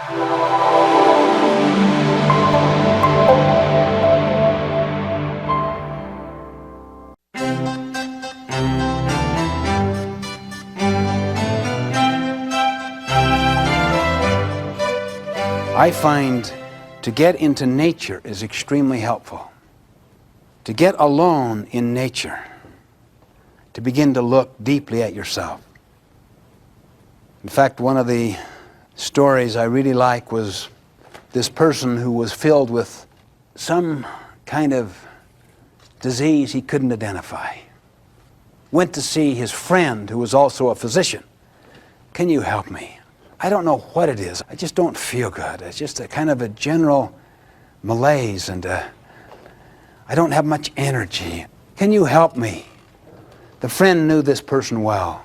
I find to get into nature is extremely helpful. To get alone in nature, to begin to look deeply at yourself. In fact, one of the stories I really like was this person who was filled with some kind of disease he couldn't identify. Went to see his friend who was also a physician. Can you help me? I don't know what it is. I just don't feel good. It's just a kind of a general malaise, and I don't have much energy. Can you help me? The friend knew this person well.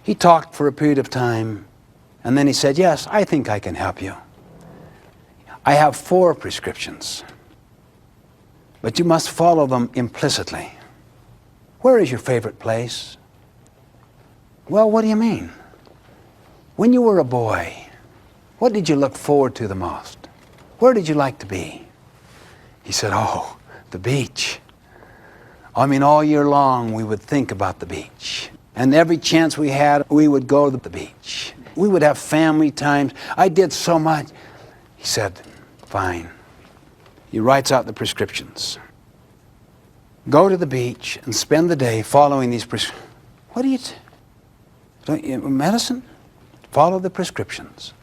He talked for a period of time, and then he said, yes, I think I can help you. I have 4 prescriptions, but you must follow them implicitly. Where is your favorite place? Well, what do you mean? When you were a boy, what did you look forward to the most? Where did you like to be? He said, oh, the beach. I mean, all year long we would think about the beach. And every chance we had, we would go to the beach. We would have family times. I did so much. He said, fine. He writes out the prescriptions. Go to the beach and spend the day following these prescriptions. What do you don't you medicine? Follow the prescriptions.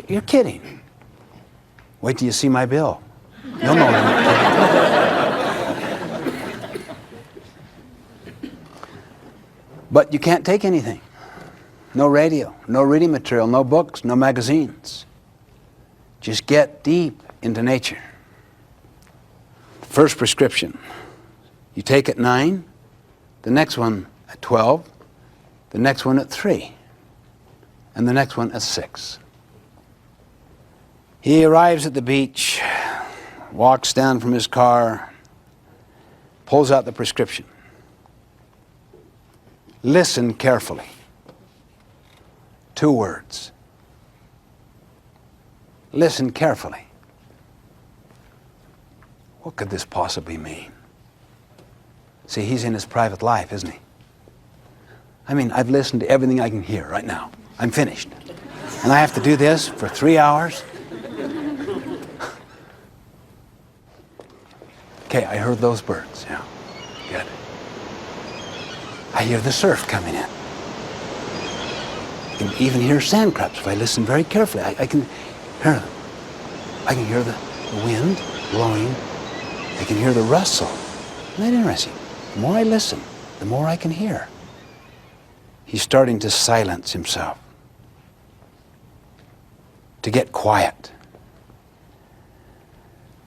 You're kidding. Wait till you see my bill. You'll know I'm kidding. But you can't take anything. No radio, no reading material, no books, no magazines. Just get deep into nature. First prescription, you take at 9, the next one at 12, the next one at 3, and the next one at 6. He arrives at the beach, walks down from his car, pulls out the prescription. Listen carefully. 2 words. Listen carefully. What could this possibly mean? See, he's in his private life, isn't he? I mean, I've listened to everything I can hear right now. I'm finished. And I have to do this for 3 hours? Okay, I heard those birds, yeah. Good. I hear the surf coming in. I can even hear sand crabs if I listen very carefully. I can hear them. I can hear the wind blowing. I can hear the rustle. Isn't that interesting? The more I listen, the more I can hear. He's starting to silence himself, to get quiet,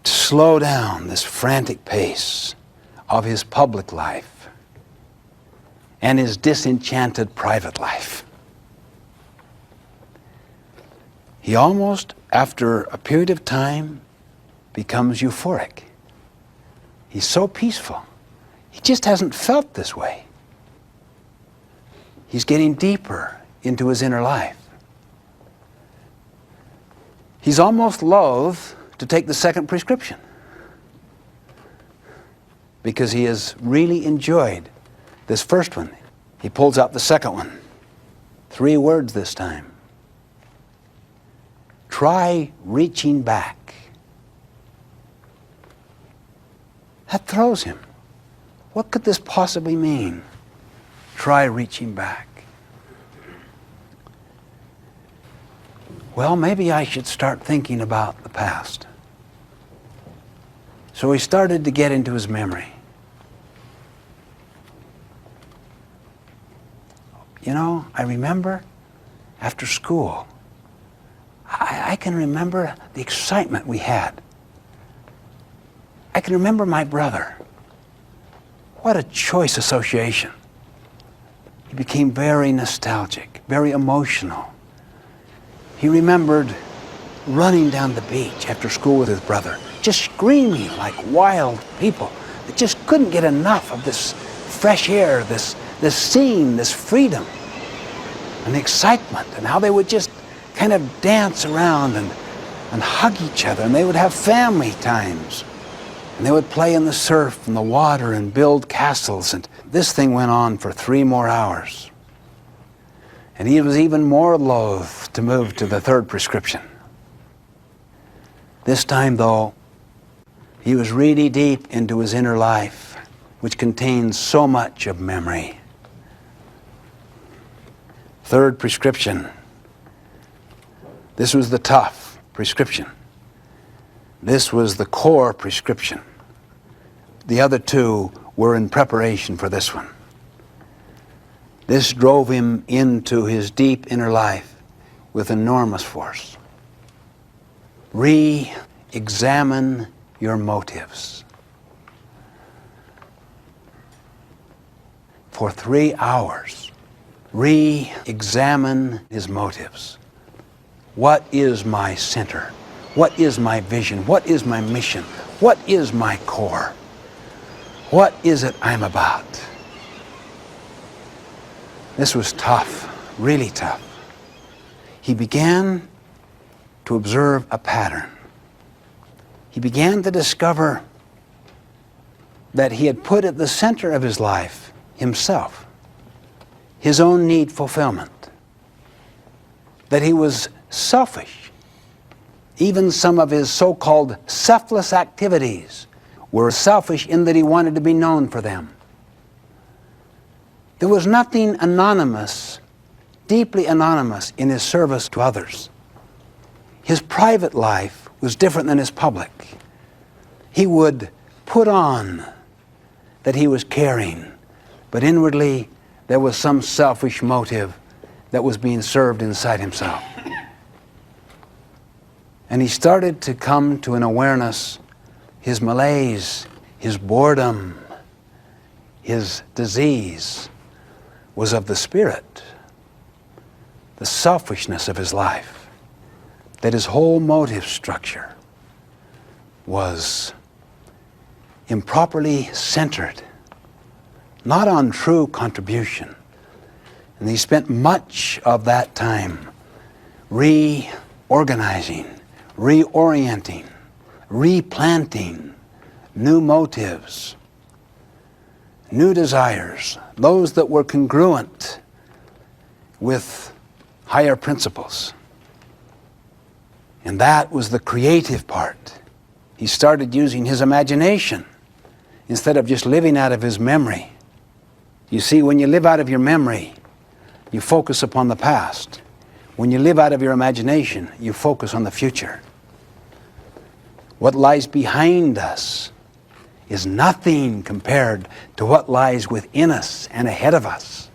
to slow down this frantic pace of his public life and his disenchanted private life. He almost, after a period of time, becomes euphoric. He's so peaceful. He just hasn't felt this way. He's getting deeper into his inner life. He's almost loath to take the second prescription because he has really enjoyed this first one. He pulls out the second one. 3 words this time. Try reaching back. That throws him. What could this possibly mean? Try reaching back. Well, maybe I should start thinking about the past. So he started to get into his memory. You know, I remember after school, I can remember the excitement we had. I can remember my brother. What a choice association. He became very nostalgic, very emotional. He remembered running down the beach after school with his brother, just screaming like wild people that just couldn't get enough of this fresh air, this scene, this freedom. and the excitement, and how they would just kind of dance around and hug each other, and they would have family times. And they would play in the surf and the water and build castles. And this thing went on for 3 more hours. And he was even more loath to move to the third prescription. This time, though, he was really deep into his inner life, which contains so much of memory. Third prescription. This was the tough prescription. This was the core prescription. The other 2 were in preparation for this one. This drove him into his deep inner life with enormous force. Re-examine your motives. For 3 hours, re-examine his motives. What is my center? What is my vision? What is my mission? What is my core? What is it I'm about? This was tough, really tough. He began to observe a pattern. He began to discover that he had put at the center of his life himself, his own need fulfillment, that he was selfish. Even some of his so-called selfless activities were selfish in that he wanted to be known for them. There was nothing anonymous, deeply anonymous in his service to others. His private life was different than his public. He would put on that he was caring, but inwardly there was some selfish motive that was being served inside himself. And he started to come to an awareness, his malaise, his boredom, his disease was of the spirit, the selfishness of his life, that his whole motive structure was improperly centered, not on true contribution. And he spent much of that time reorganizing, reorienting, replanting new motives, new desires, those that were congruent with higher principles. And that was the creative part. He started using his imagination instead of just living out of his memory. You see, when you live out of your memory, you focus upon the past. When you live out of your imagination, you focus on the future. What lies behind us is nothing compared to what lies within us and ahead of us.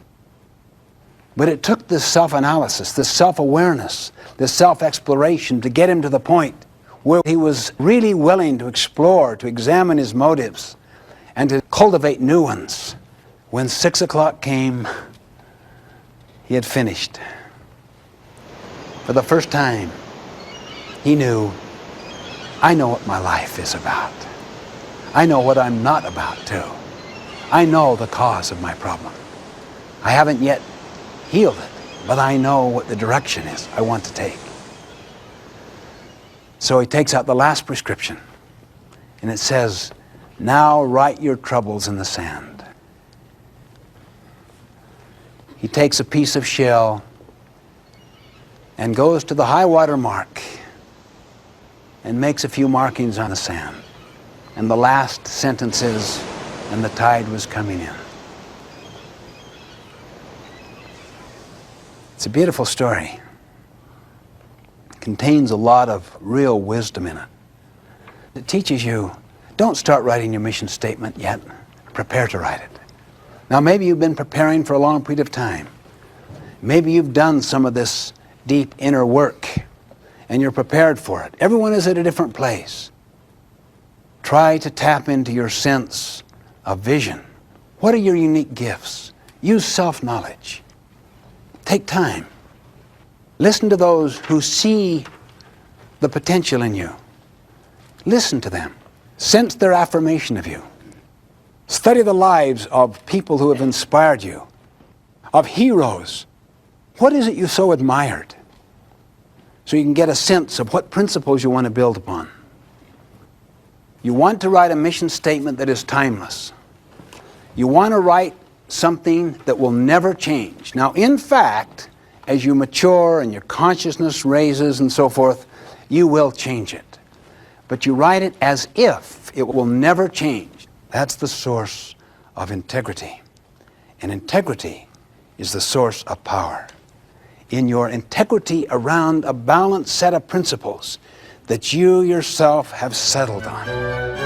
But it took this self-analysis, this self-awareness, this self-exploration to get him to the point where he was really willing to explore, to examine his motives, and to cultivate new ones. When 6 o'clock came, he had finished. For the first time, he knew, I know what my life is about. I know what I'm not about, too. I know the cause of my problem. I haven't yet healed it, but I know what the direction is I want to take. So he takes out the last prescription, and it says, now write your troubles in the sand. He takes a piece of shell and goes to the high water mark and makes a few markings on the sand. And the last sentence is, and the tide was coming in. It's a beautiful story. It contains a lot of real wisdom in it. It teaches you, don't start writing your mission statement yet. Prepare to write it. Now, maybe you've been preparing for a long period of time. Maybe you've done some of this deep inner work, and you're prepared for it. Everyone is at a different place. Try to tap into your sense of vision. What are your unique gifts? Use self-knowledge. Take time. Listen to those who see the potential in you. Listen to them. Sense their affirmation of you. Study the lives of people who have inspired you, of heroes What is it you so admired? So you can get a sense of what principles you want to build upon. You want to write a mission statement that is timeless. You want to write something that will never change. Now, in fact, as you mature and your consciousness raises and so forth, you will change it. But you write it as if it will never change. That's the source of integrity. And integrity is the source of power. In your integrity around a balanced set of principles that you yourself have settled on.